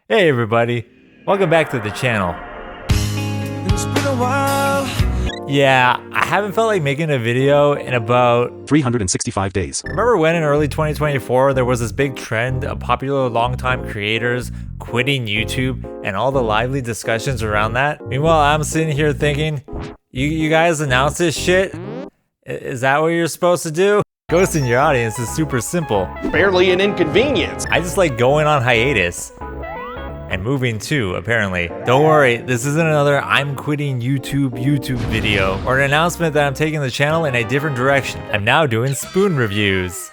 Hey everybody, welcome back to the channel. It's been a while. Yeah, I haven't felt like making a video in about 365 days. Remember when in early 2024 there was this big trend of popular longtime creators quitting YouTube and all the lively discussions around that? Meanwhile, I'm sitting here thinking, you guys announced this shit? Is that what you're supposed to do? Ghosting your audience is super simple. Barely an inconvenience. I just like going on hiatus. And moving too, apparently. Don't worry, this isn't another I'm quitting YouTube video or an announcement that I'm taking the channel in a different direction. I'm now doing spoon reviews.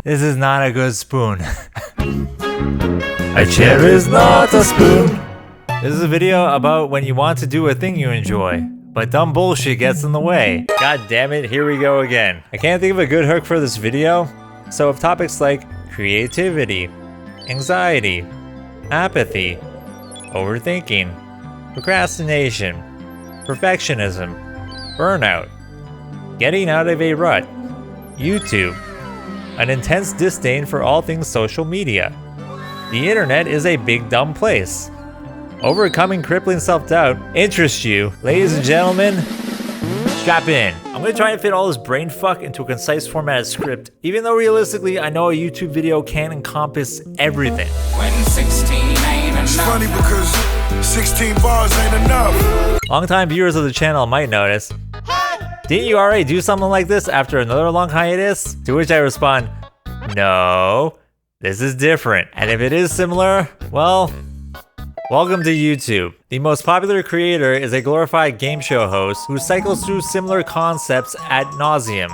This is not a good spoon. A chair is not a spoon. This is a video about when you want to do a thing you enjoy, but dumb bullshit gets in the way. God damn it, here we go again. I can't think of a good hook for this video, so if topics like creativity, anxiety, apathy, overthinking, procrastination, perfectionism, burnout, getting out of a rut, YouTube, an intense disdain for all things social media. The internet is a big dumb place. Overcoming crippling self-doubt interests you. Ladies and gentlemen, strap in. I'm gonna try and fit all this brain fuck into a concise formatted script, even though realistically I know a YouTube video can't encompass everything. When 16 ain't enough. It's funny because 16 bars ain't enough. Longtime viewers of the channel might notice, didn't you already do something like this after another long hiatus? To which I respond, no, this is different. And if it is similar, well, welcome to YouTube. The most popular creator is a glorified game show host who cycles through similar concepts ad nauseum.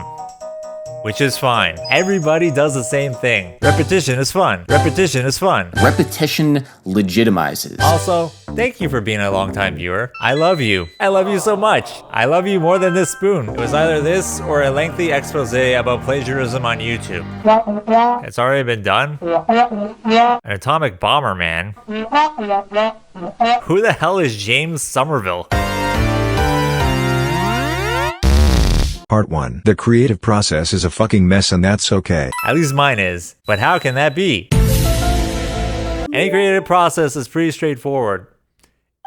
Which is fine. Everybody does the same thing. Repetition is fun. Repetition is fun. Repetition legitimizes. Also, thank you for being a longtime viewer. I love you. I love you so much. I love you more than this spoon. It was either this or a lengthy expose about plagiarism on YouTube. It's already been done. An atomic bomber, man. Who the hell is James Somerville? Part 1. The creative process is a fucking mess and that's okay. At least mine is. But how can that be? Any creative process is pretty straightforward.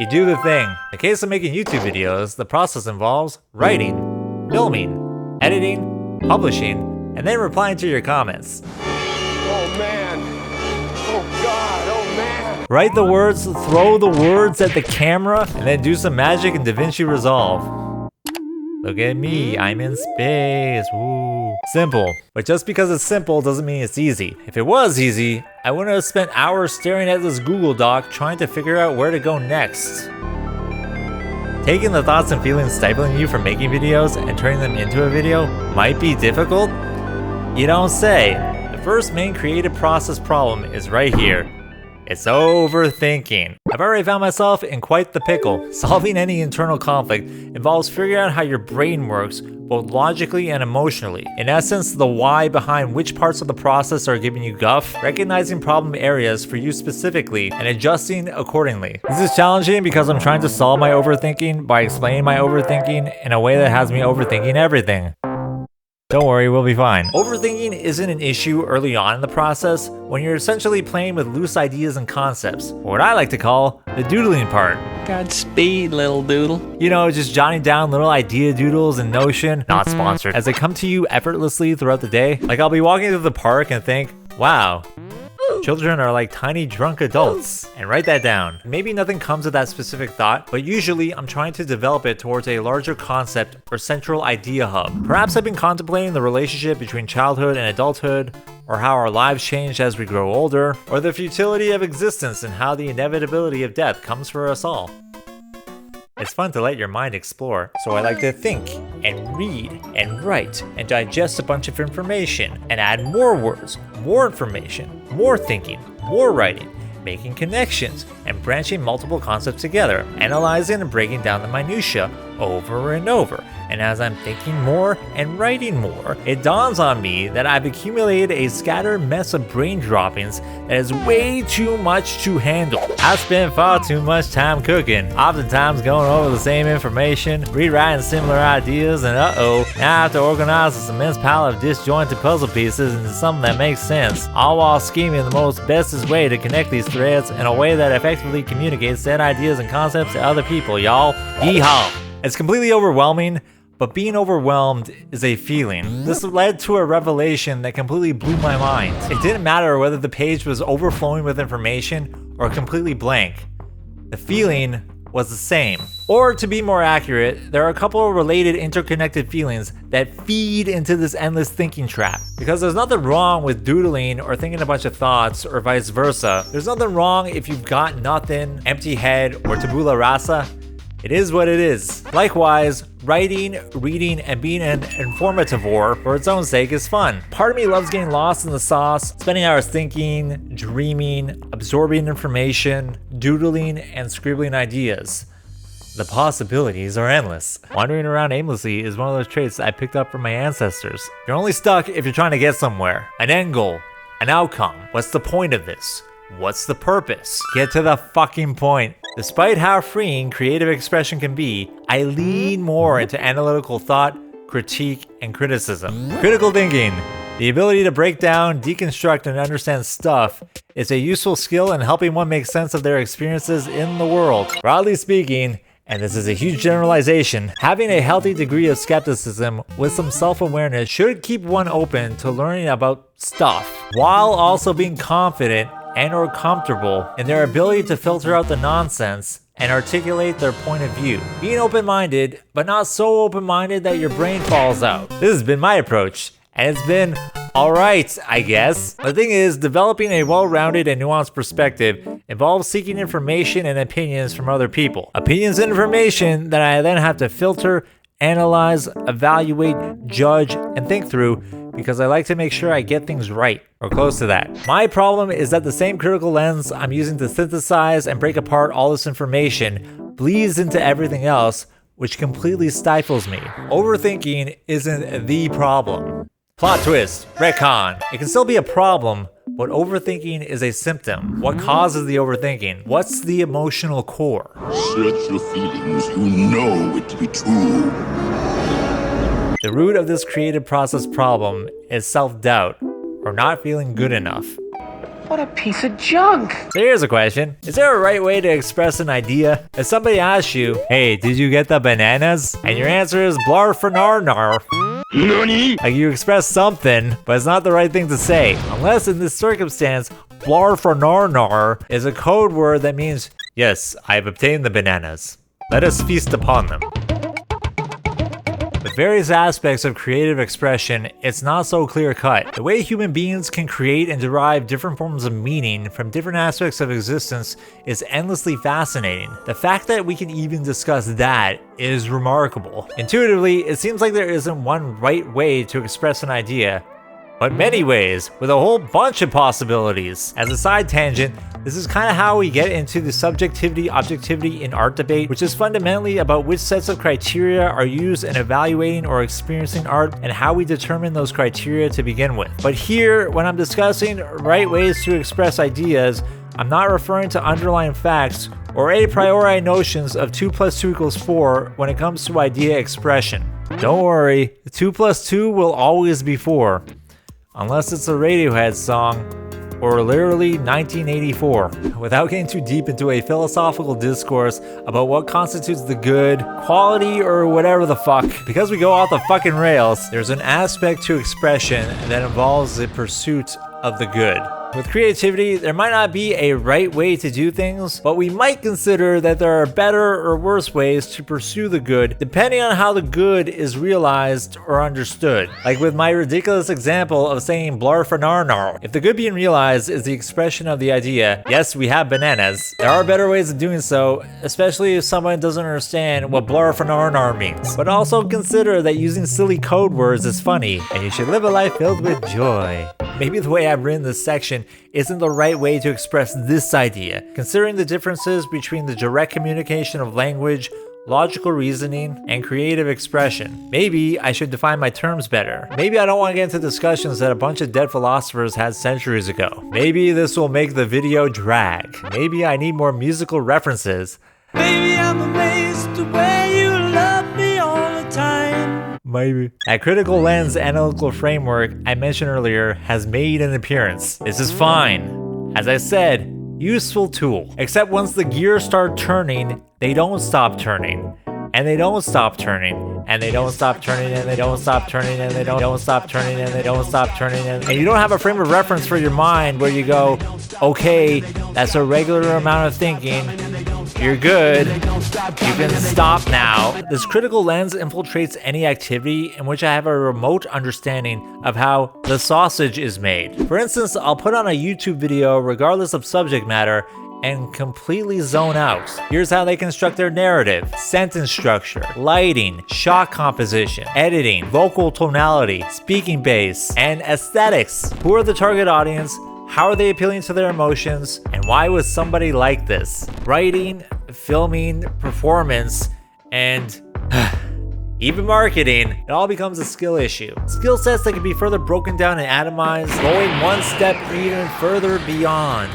You do the thing. In the case of making YouTube videos, the process involves writing, filming, editing, publishing, and then replying to your comments. Oh man. Oh God. Oh man. Write the words, throw the words at the camera, and then do some magic in DaVinci Resolve. Look at me, I'm in space, woo. Simple, but just because it's simple doesn't mean it's easy. If it was easy, I wouldn't have spent hours staring at this Google Doc trying to figure out where to go next. Taking the thoughts and feelings stifling you from making videos and turning them into a video might be difficult? You don't say. The first main creative process problem is right here. It's overthinking. I've already found myself in quite the pickle. Solving any internal conflict involves figuring out how your brain works, both logically and emotionally. In essence, the why behind which parts of the process are giving you guff, recognizing problem areas for you specifically, and adjusting accordingly. This is challenging because I'm trying to solve my overthinking by explaining my overthinking in a way that has me overthinking everything. Don't worry, we'll be fine. Overthinking isn't an issue early on in the process when you're essentially playing with loose ideas and concepts, or what I like to call the doodling part. Godspeed, little doodle. You know, just jotting down little idea doodles in Notion, not sponsored, as they come to you effortlessly throughout the day. Like I'll be walking through the park and think, wow, children are like tiny drunk adults, and write that down. Maybe nothing comes of that specific thought, but usually I'm trying to develop it towards a larger concept or central idea hub. Perhaps I've been contemplating the relationship between childhood and adulthood, or how our lives change as we grow older, or the futility of existence and how the inevitability of death comes for us all. It's fun to let your mind explore, so I like to think and read and write and digest a bunch of information and add more words, more information, more thinking, more writing, making connections, and branching multiple concepts together, analyzing and breaking down the minutiae over and over. And as I'm thinking more and writing more, it dawns on me that I've accumulated a scattered mess of brain droppings that is way too much to handle. I spend far too much time cooking, oftentimes going over the same information, rewriting similar ideas, and now I have to organize this immense pile of disjointed puzzle pieces into something that makes sense, all while scheming the most bestest way to connect these threads in a way that effectively communicates said ideas and concepts to other people, y'all. Yeehaw! It's completely overwhelming, but being overwhelmed is a feeling. This led to a revelation that completely blew my mind. It didn't matter whether the page was overflowing with information or completely blank. The feeling was the same. Or to be more accurate, there are a couple of related interconnected feelings that feed into this endless thinking trap. Because there's nothing wrong with doodling or thinking a bunch of thoughts or vice versa. There's nothing wrong if you've got nothing, empty head, or tabula rasa. It is what it is. Likewise, writing, reading, and being an informativore for its own sake is fun. Part of me loves getting lost in the sauce, spending hours thinking, dreaming, absorbing information, doodling, and scribbling ideas. The possibilities are endless. Wandering around aimlessly is one of those traits I picked up from my ancestors. You're only stuck if you're trying to get somewhere. An end goal, an outcome. What's the point of this? What's the purpose? Get to the fucking point. Despite how freeing creative expression can be, I lean more into analytical thought, critique, and criticism. Critical thinking, the ability to break down, deconstruct, and understand stuff, is a useful skill in helping one make sense of their experiences in the world. Broadly speaking, and this is a huge generalization, having a healthy degree of skepticism with some self-awareness should keep one open to learning about stuff, while also being confident and or comfortable in their ability to filter out the nonsense and articulate their point of view. Being open-minded, but not so open-minded that your brain falls out. This has been my approach, and it's been alright, I guess. The thing is, developing a well-rounded and nuanced perspective involves seeking information and opinions from other people. Opinions and information that I then have to filter, analyze, evaluate, judge, and think through, because I like to make sure I get things right, or close to that. My problem is that the same critical lens I'm using to synthesize and break apart all this information bleeds into everything else, which completely stifles me. Overthinking isn't the problem. Plot twist, retcon. It can still be a problem, but overthinking is a symptom. What causes the overthinking? What's the emotional core? Search your feelings, you know it to be true. The root of this creative process problem is self-doubt, or not feeling good enough. What a piece of junk! So here's a question. Is there a right way to express an idea? If somebody asks you, hey, did you get the bananas? And your answer is blarfanarnar. Nani? Like you express something, but it's not the right thing to say. Unless in this circumstance, blarfanarnar is a code word that means, yes, I've obtained the bananas. Let us feast upon them. With various aspects of creative expression, it's not so clear-cut. The way human beings can create and derive different forms of meaning from different aspects of existence is endlessly fascinating. The fact that we can even discuss that is remarkable. Intuitively, it seems like there isn't one right way to express an idea, but many ways, with a whole bunch of possibilities. As a side tangent, this is kind of how we get into the subjectivity-objectivity in art debate, which is fundamentally about which sets of criteria are used in evaluating or experiencing art and how we determine those criteria to begin with. But here, when I'm discussing right ways to express ideas, I'm not referring to underlying facts or a priori notions of 2 + 2 = 4 when it comes to idea expression. Don't worry, 2 + 2 will always be 4. Unless it's a Radiohead song, or literally 1984. Without getting too deep into a philosophical discourse about what constitutes the good, quality, or whatever the fuck, because we go off the fucking rails, there's an aspect to expression that involves the pursuit of the good. With creativity, there might not be a right way to do things, but we might consider that there are better or worse ways to pursue the good, depending on how the good is realized or understood. Like with my ridiculous example of saying blarfanarnar. If the good being realized is the expression of the idea, yes, we have bananas, there are better ways of doing so, especially if someone doesn't understand what blarfanarnar means. But also consider that using silly code words is funny, and you should live a life filled with joy. Maybe the way I've written this section communication isn't the right way to express this idea, considering the differences between the direct communication of language, logical reasoning, and creative expression. Maybe I should define my terms better. Maybe I don't want to get into discussions that a bunch of dead philosophers had centuries ago. Maybe this will make the video drag. Maybe I need more musical references. Baby, I'm amazed the way you love me all the time. Maybe. That critical lens analytical framework I mentioned earlier has made an appearance. This is fine. As I said, useful tool. Except once the gears start turning, they don't stop turning. And they don't stop turning. And they don't stop turning, and they don't stop turning, and they don't stop turning, and they don't stop turning. And you don't have a frame of reference for your mind where you go, okay, that's a regular amount of thinking. You're good. You can stop now. This critical lens infiltrates any activity in which I have a remote understanding of how the sausage is made. For instance, I'll put on a YouTube video regardless of subject matter and completely zone out. Here's how they construct their narrative: sentence structure, lighting, shot composition, editing, vocal tonality, speaking bass, and aesthetics. Who are the target audience? How are they appealing to their emotions? And why would somebody like this? Writing, filming, performance, and even marketing, it all becomes a skill issue. Skill sets that can be further broken down and atomized, going one step even further beyond.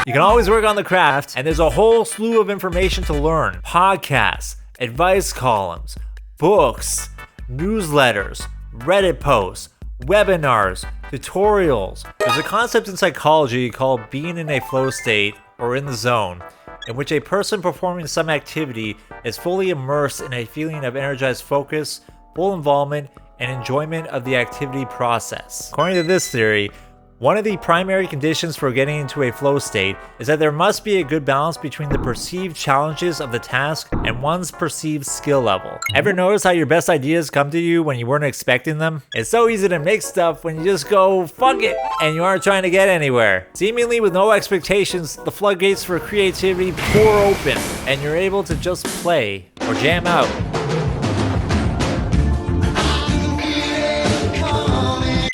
You can always work on the craft, and there's a whole slew of information to learn. Podcasts, advice columns, books, newsletters, Reddit posts, webinars, tutorials. There's a concept in psychology called being in a flow state or in the zone, in which a person performing some activity is fully immersed in a feeling of energized focus, full involvement, and enjoyment of the activity process. According to this theory, one of the primary conditions for getting into a flow state is that there must be a good balance between the perceived challenges of the task and one's perceived skill level. Ever notice how your best ideas come to you when you weren't expecting them? It's so easy to make stuff when you just go, fuck it, and you aren't trying to get anywhere. Seemingly with no expectations, the floodgates for creativity pour open, and you're able to just play or jam out.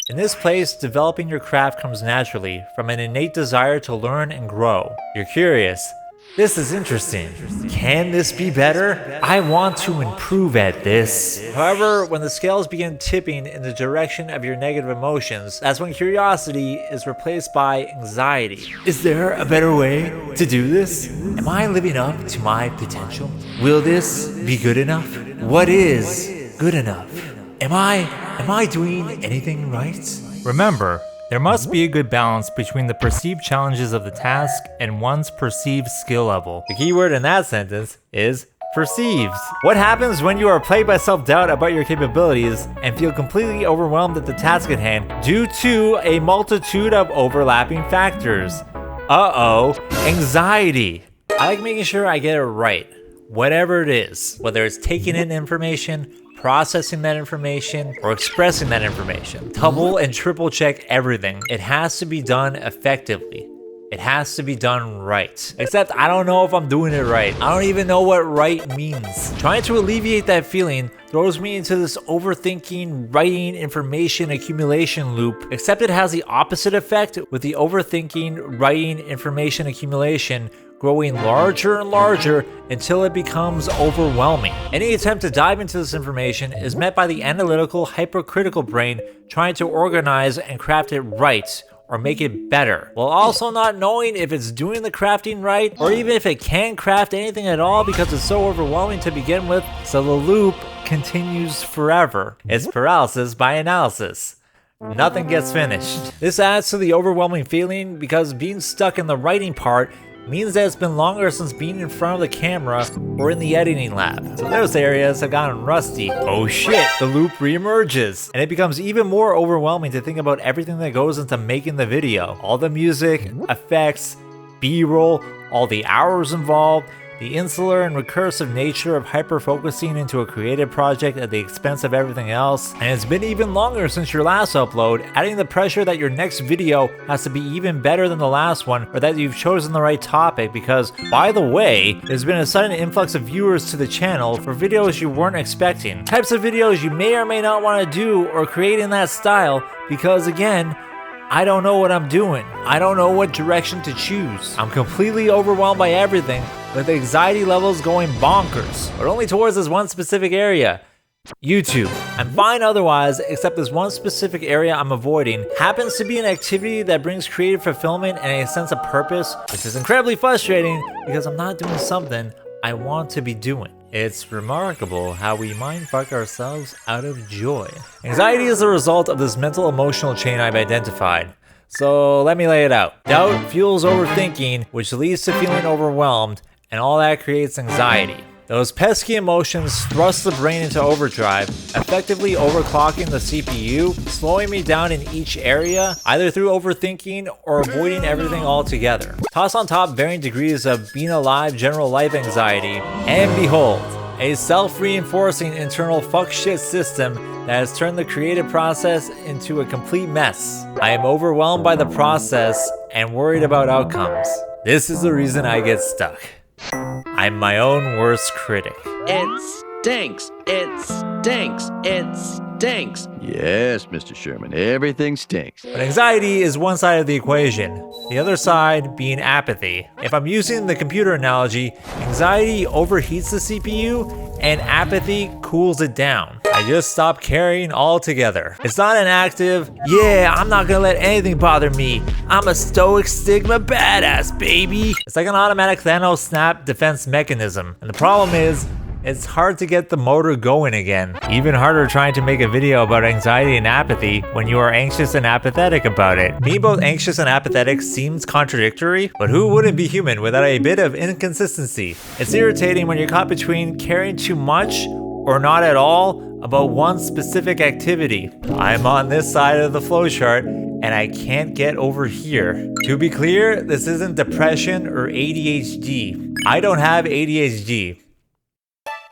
In this place, developing your craft comes naturally from an innate desire to learn and grow. You're curious. This is interesting. Can this be better? I want to improve at this. However, when the scales begin tipping in the direction of your negative emotions, that's when curiosity is replaced by anxiety. Is there a better way to do this? Am I living up to my potential? Will this be good enough? What is good enough? Am I doing anything right? Remember, there must be a good balance between the perceived challenges of the task and one's perceived skill level. The key word in that sentence is perceived. What happens when you are plagued by self-doubt about your capabilities and feel completely overwhelmed at the task at hand due to a multitude of overlapping factors? Anxiety. I like making sure I get it right, whatever it is, whether it's taking in information, processing that information, or expressing that information. Double and triple check everything. It has to be done effectively. It has to be done right. Except I don't know if I'm doing it right. I don't even know what right means. Trying to alleviate that feeling throws me into this overthinking, writing, information accumulation loop, except it has the opposite effect, with the overthinking, writing, information accumulation growing larger and larger until it becomes overwhelming. Any attempt to dive into this information is met by the analytical, hypercritical brain trying to organize and craft it right or make it better, while also not knowing if it's doing the crafting right or even if it can craft anything at all because it's so overwhelming to begin with, so the loop continues forever. It's paralysis by analysis. Nothing gets finished. This adds to the overwhelming feeling because being stuck in the writing part means that it's been longer since being in front of the camera or in the editing lab. So those areas have gotten rusty. Oh shit, the loop reemerges. And it becomes even more overwhelming to think about everything that goes into making the video. All the music, effects, B-roll, all the hours involved, the insular and recursive nature of hyper-focusing into a creative project at the expense of everything else. And it's been even longer since your last upload, adding the pressure that your next video has to be even better than the last one, or that you've chosen the right topic because, by the way, there's been a sudden influx of viewers to the channel for videos you weren't expecting. Types of videos you may or may not want to do or create in that style because, again, I don't know what I'm doing. I don't know what direction to choose. I'm completely overwhelmed by everything, with anxiety levels going bonkers, but only towards this one specific area. YouTube. I'm fine otherwise, except this one specific area I'm avoiding happens to be an activity that brings creative fulfillment and a sense of purpose, which is incredibly frustrating because I'm not doing something I want to be doing. It's remarkable how we mindfuck ourselves out of joy. Anxiety is the result of this mental emotional chain I've identified. So let me lay it out. Doubt fuels overthinking, which leads to feeling overwhelmed, and all that creates anxiety. Those pesky emotions thrust the brain into overdrive, effectively overclocking the CPU, slowing me down in each area, either through overthinking or avoiding everything altogether. Toss on top varying degrees of being alive general life anxiety, and behold, a self-reinforcing internal fuck shit system that has turned the creative process into a complete mess. I am overwhelmed by the process and worried about outcomes. This is the reason I get stuck. I'm my own worst critic. It stinks. It stinks. It stinks. Yes, Mr. Sherman, everything stinks. But anxiety is one side of the equation, the other side being apathy. If I'm using the computer analogy, anxiety overheats the CPU and apathy cools it down. I just stop caring altogether. It's not an active, yeah, I'm not gonna let anything bother me. I'm a stoic stigma badass, baby. It's like an automatic Thanos snap defense mechanism. And the problem is, it's hard to get the motor going again. Even harder trying to make a video about anxiety and apathy when you are anxious and apathetic about it. Being both anxious and apathetic seems contradictory, but who wouldn't be human without a bit of inconsistency? It's irritating when you're caught between caring too much or not at all about one specific activity. I'm on this side of the flowchart and I can't get over here. To be clear, this isn't depression or ADHD. I don't have ADHD.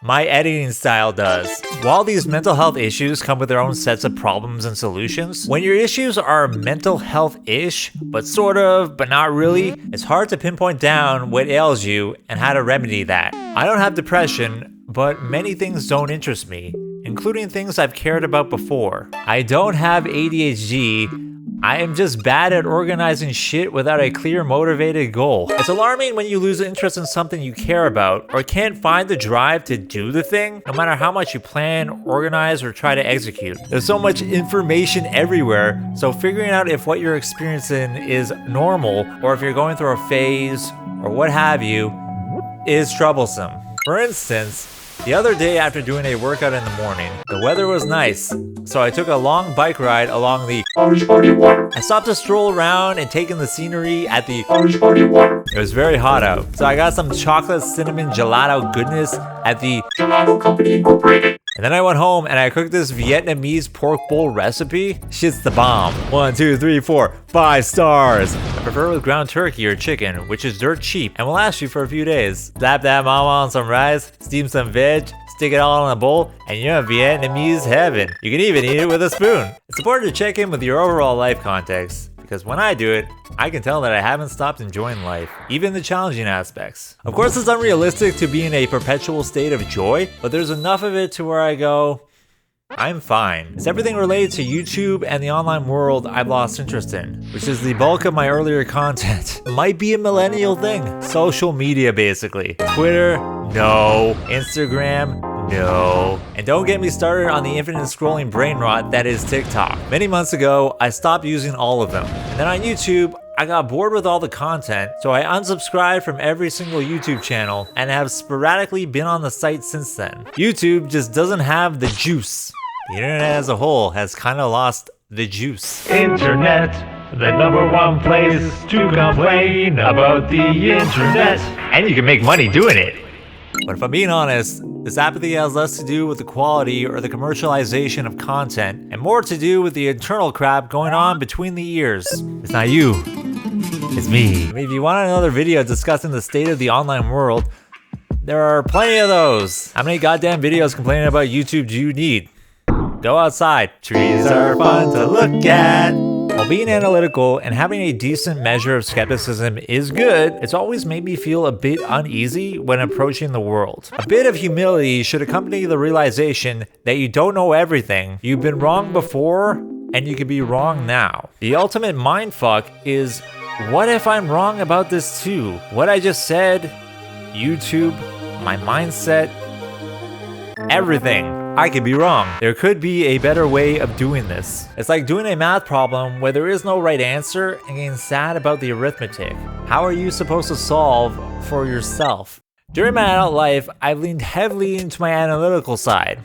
My editing style does. While these mental health issues come with their own sets of problems and solutions, when your issues are mental health-ish, but sort of, but not really, it's hard to pinpoint down what ails you and how to remedy that. I don't have depression, but many things don't interest me, including things I've cared about before. I don't have ADHD. I am just bad at organizing shit without a clear motivated goal. It's alarming when you lose interest in something you care about or can't find the drive to do the thing, no matter how much you plan, organize, or try to execute. There's so much information everywhere, so figuring out if what you're experiencing is normal or if you're going through a phase or what have you is troublesome. For instance, the other day after doing a workout in the morning, the weather was nice, so I took a long bike ride along the I stopped to stroll around and take in the scenery at the It was very hot out, so I got some chocolate cinnamon gelato goodness at the Gelato Company Incorporated. And then I went home and I cooked this Vietnamese pork bowl recipe. Shit's the bomb. 1, 2, 3, 4, 5 stars. I prefer with ground turkey or chicken, which is dirt cheap and will last you for a few days. Slap that mama on some rice, steam some veg, stick it all in a bowl, and you're in Vietnamese heaven. You can even eat it with a spoon. It's important to check in with your overall life context, because when I do it, I can tell that I haven't stopped enjoying life, even the challenging aspects. Of course, it's unrealistic to be in a perpetual state of joy, but there's enough of it to where I go, I'm fine. It's everything related to YouTube and the online world I've lost interest in, which is the bulk of my earlier content. It might be a millennial thing. Social media, basically. Twitter, no. Instagram, no. And don't get me started on the infinite scrolling brain rot that is TikTok. Many months ago, I stopped using all of them. And then on YouTube, I got bored with all the content, so I unsubscribed from every single YouTube channel and have sporadically been on the site since then. YouTube just doesn't have the juice. The internet as a whole has kind of lost the juice. Internet, the #1 place to complain about the internet. And you can make money doing it. But if I'm being honest, this apathy has less to do with the quality or the commercialization of content and more to do with the internal crap going on between the ears. It's not you, it's me. I mean, if you want another video discussing the state of the online world, there are plenty of those. How many goddamn videos complaining about YouTube do you need? Go outside. Trees are fun to look at. While being analytical and having a decent measure of skepticism is good, it's always made me feel a bit uneasy when approaching the world. A bit of humility should accompany the realization that you don't know everything, you've been wrong before, and you could be wrong now. The ultimate mindfuck is, what if I'm wrong about this too? What I just said, YouTube, my mindset, everything. I could be wrong. There could be a better way of doing this. It's like doing a math problem where there is no right answer and getting sad about the arithmetic. How are you supposed to solve for yourself? During my adult life, I've leaned heavily into my analytical side,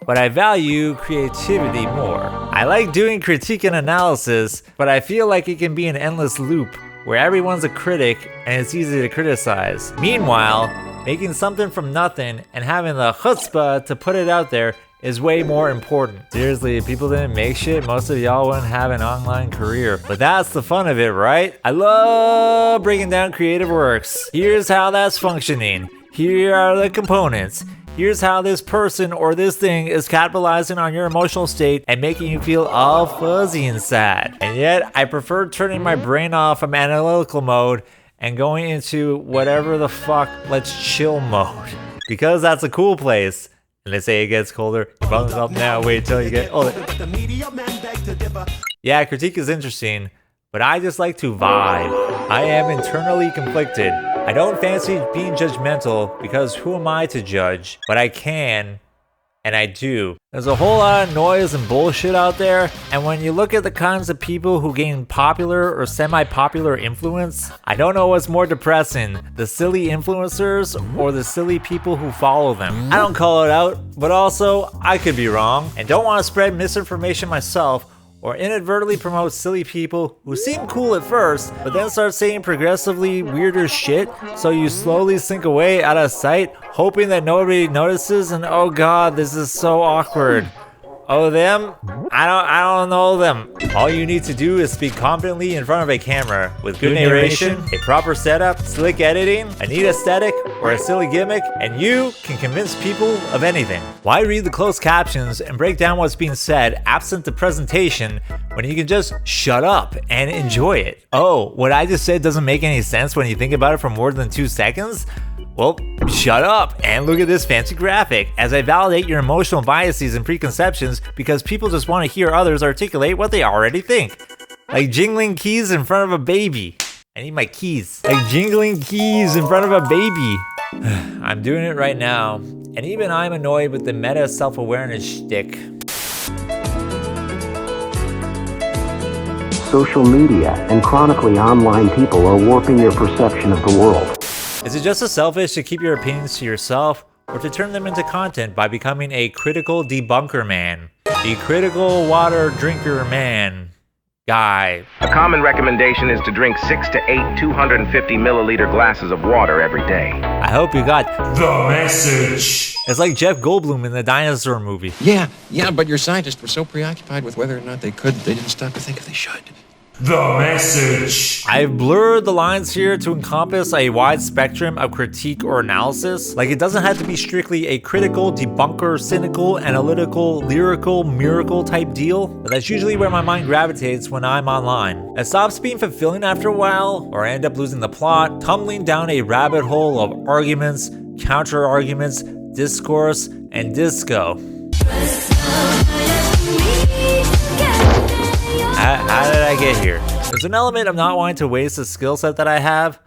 but I value creativity more. I like doing critique and analysis, but I feel like it can be an endless loop where everyone's a critic and it's easy to criticize. Meanwhile, making something from nothing and having the chutzpah to put it out there is way more important. Seriously, if people didn't make shit, most of y'all wouldn't have an online career. But that's the fun of it, right? I love breaking down creative works. Here's how that's functioning. Here are the components. Here's how this person or this thing is capitalizing on your emotional state and making you feel all fuzzy and sad. And yet, I prefer turning my brain off from analytical mode and going into whatever the fuck, let's chill mode. Because that's a cool place. And they say it gets colder. You bundle up now, wait till you get older. Yeah, critique is interesting, but I just like to vibe. I am internally conflicted. I don't fancy being judgmental because who am I to judge? But I can, and I do. There's a whole lot of noise and bullshit out there, and when you look at the kinds of people who gain popular or semi-popular influence, I don't know what's more depressing, the silly influencers or the silly people who follow them. I don't call it out, but also, I could be wrong, and don't want to spread misinformation myself, or inadvertently promote silly people who seem cool at first, but then start saying progressively weirder shit, so you slowly sink away out of sight, hoping that nobody notices, and oh god, this is so awkward. Oh, them? I don't know them. All you need to do is speak confidently in front of a camera with good narration, a proper setup, slick editing, a neat aesthetic, or a silly gimmick, and you can convince people of anything. Why read the closed captions and break down what's being said absent the presentation when you can just shut up and enjoy it? Oh, what I just said doesn't make any sense when you think about it for more than 2 seconds? Well, shut up and look at this fancy graphic as I validate your emotional biases and preconceptions because people just want to hear others articulate what they already think. Like jingling keys in front of a baby. I need my keys. Like jingling keys in front of a baby. I'm doing it right now, and even I'm annoyed with the meta self-awareness shtick. Social media and chronically online people are warping your perception of the world. Is it just as selfish to keep your opinions to yourself, or to turn them into content by becoming a critical debunker man? The critical water drinker man. Guy. A common recommendation is to drink 6 to 8 250 milliliter glasses of water every day. I hope you got the message. It's like Jeff Goldblum in the dinosaur movie. Yeah, but your scientists were so preoccupied with whether or not they didn't stop to think if they should. The message. I've blurred the lines here to encompass a wide spectrum of critique or analysis. Like, it doesn't have to be strictly a critical, debunker, cynical, analytical, lyrical, miracle type deal. But that's usually where my mind gravitates when I'm online. It stops being fulfilling after a while, or I end up losing the plot, tumbling down a rabbit hole of arguments, counter arguments, discourse, and disco. How did I get here? There's an element of not wanting to waste the skill set that I have,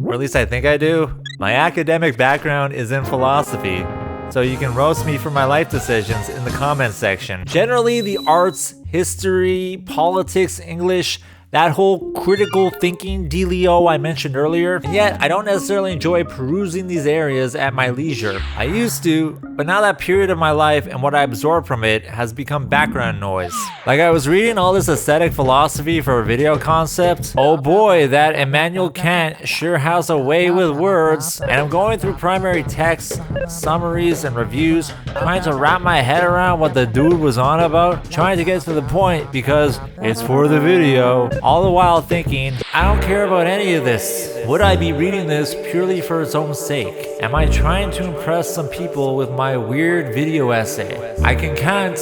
or at least I think I do. My academic background is in philosophy, so you can roast me for my life decisions in the comments section. Generally, the arts, history, politics, English, that whole critical thinking dealio I mentioned earlier, and yet I don't necessarily enjoy perusing these areas at my leisure. I used to, but now that period of my life and what I absorb from it has become background noise. Like, I was reading all this aesthetic philosophy for a video concept. Oh boy, that Immanuel Kant sure has a way with words. And I'm going through primary texts, summaries, and reviews, trying to wrap my head around what the dude was on about, trying to get to the point because it's for the video. All the while thinking, I don't care about any of this. Would I be reading this purely for its own sake? Am I trying to impress some people with my weird video essay? I can cant,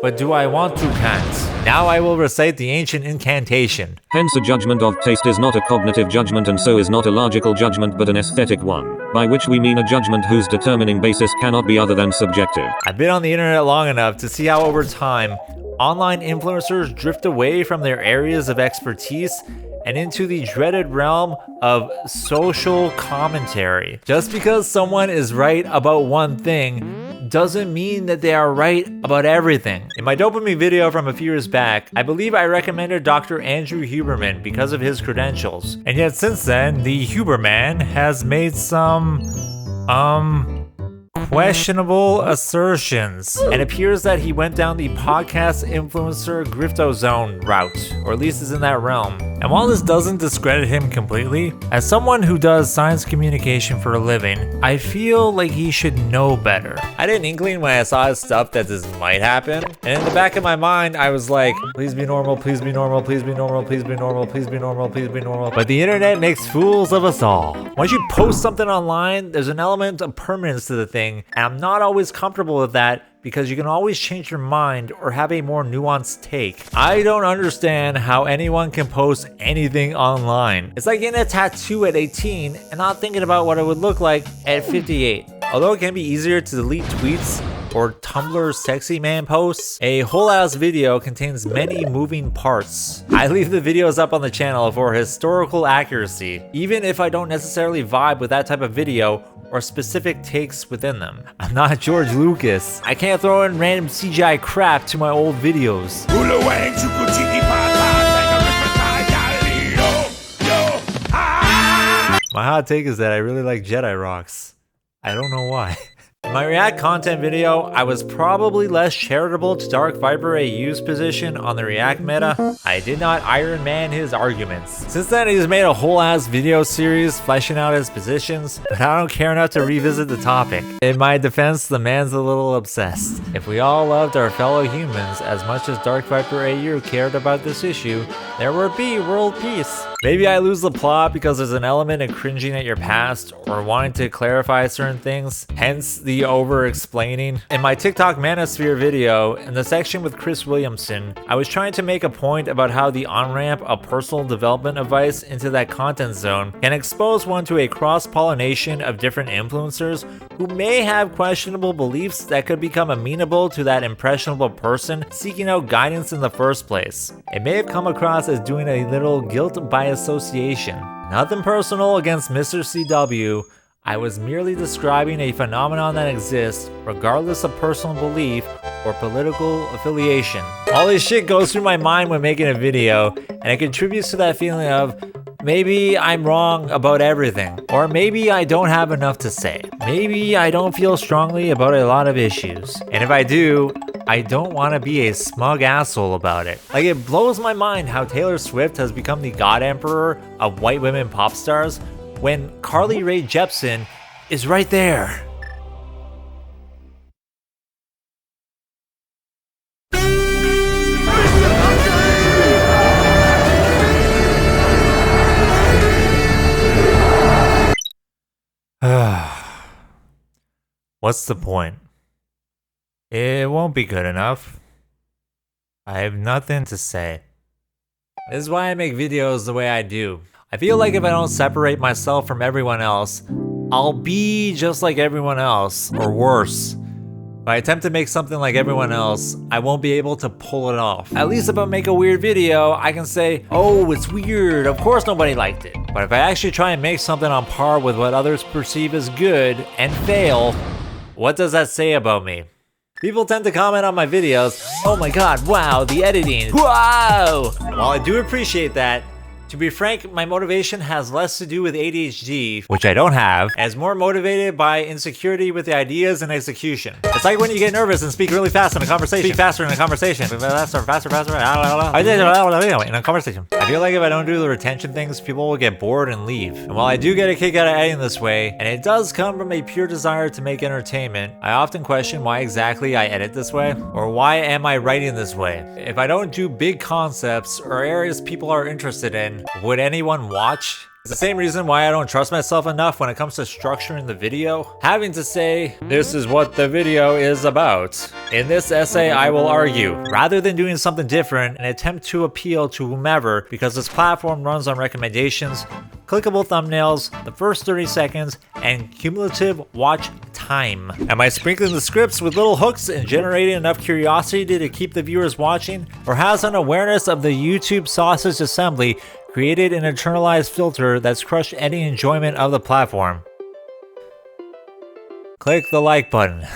but do I want to cant? Now I will recite the ancient incantation. Hence a judgment of taste is not a cognitive judgment and so is not a logical judgment but an aesthetic one, by which we mean a judgment whose determining basis cannot be other than subjective. I've been on the internet long enough to see how over time, online influencers drift away from their areas of expertise and into the dreaded realm of social commentary. Just because someone is right about one thing doesn't mean that they are right about everything. In my dopamine video from a few years back, I believe I recommended Dr. Andrew Huberman because of his credentials. And yet since then, the Huberman has made some, questionable assertions. It appears that he went down the podcast influencer grifto zone route, or at least is in that realm. And while this doesn't discredit him completely, as someone who does science communication for a living, I feel like he should know better. I had an inkling when I saw his stuff that this might happen, and in the back of my mind, I was like, please be normal, please be normal, please be normal, please be normal, please be normal, please be normal. But the internet makes fools of us all. Once you post something online, there's an element of permanence to the thing, and I'm not always comfortable with that because you can always change your mind or have a more nuanced take. I don't understand how anyone can post anything online. It's like getting a tattoo at 18 and not thinking about what it would look like at 58. Although it can be easier to delete tweets or Tumblr sexy man posts, a whole ass video contains many moving parts. I leave the videos up on the channel for historical accuracy, even if I don't necessarily vibe with that type of video or specific takes within them. I'm not George Lucas. I can't throw in random CGI crap to my old videos. My hot take is that I really like Jedi rocks. I don't know why. In my React content video, I was probably less charitable to Dark Viper AU's position on the React meta. I did not Iron Man his arguments. Since then, he's made a whole ass video series fleshing out his positions, but I don't care enough to revisit the topic. In my defense, the man's a little obsessed. If we all loved our fellow humans as much as Dark Viper AU cared about this issue, there would be world peace. Maybe I lose the plot because there's an element of cringing at your past or wanting to clarify certain things, hence the over-explaining. In my TikTok Manosphere video, in the section with Chris Williamson, I was trying to make a point about how the on-ramp of personal development advice into that content zone can expose one to a cross-pollination of different influencers who may have questionable beliefs that could become amenable to that impressionable person seeking out guidance in the first place. It may have come across as doing a little guilt by association. Nothing personal against Mr. CW, I was merely describing a phenomenon that exists regardless of personal belief or political affiliation. All this shit goes through my mind when making a video, and it contributes to that feeling of maybe I'm wrong about everything, or maybe I don't have enough to say. Maybe I don't feel strongly about a lot of issues, and if I do, I don't want to be a smug asshole about it. Like, it blows my mind how Taylor Swift has become the god emperor of white women pop stars when Carly Rae Jepsen is right there. What's the point? It won't be good enough. I have nothing to say. This is why I make videos the way I do. I feel like if I don't separate myself from everyone else, I'll be just like everyone else, or worse. If I attempt to make something like everyone else, I won't be able to pull it off. At least if I make a weird video, I can say, oh, it's weird, of course nobody liked it. But if I actually try and make something on par with what others perceive as good, and fail, what does that say about me? People tend to comment on my videos, oh my god, wow, the editing, wow! While I do appreciate that, to be frank, my motivation has less to do with ADHD, which I don't have, and is more motivated by insecurity with the ideas and execution. It's like when you get nervous and speak really fast in a conversation. Speak faster in a conversation. Faster, in a conversation. I feel like if I don't do the retention things, people will get bored and leave. And while I do get a kick out of editing this way, and it does come from a pure desire to make entertainment, I often question why exactly I edit this way, or why am I writing this way? If I don't do big concepts or areas people are interested in, would anyone watch? It's the same reason why I don't trust myself enough when it comes to structuring the video. Having to say, this is what the video is about. In this essay, I will argue, rather than doing something different and attempt to appeal to whomever, because this platform runs on recommendations, clickable thumbnails, the first 30 seconds, and cumulative watch time. time? Am I sprinkling the scripts with little hooks and generating enough curiosity to keep the viewers watching? Or has an awareness of the YouTube sausage assembly created an internalized filter that's crushed any enjoyment of the platform? Click the like button.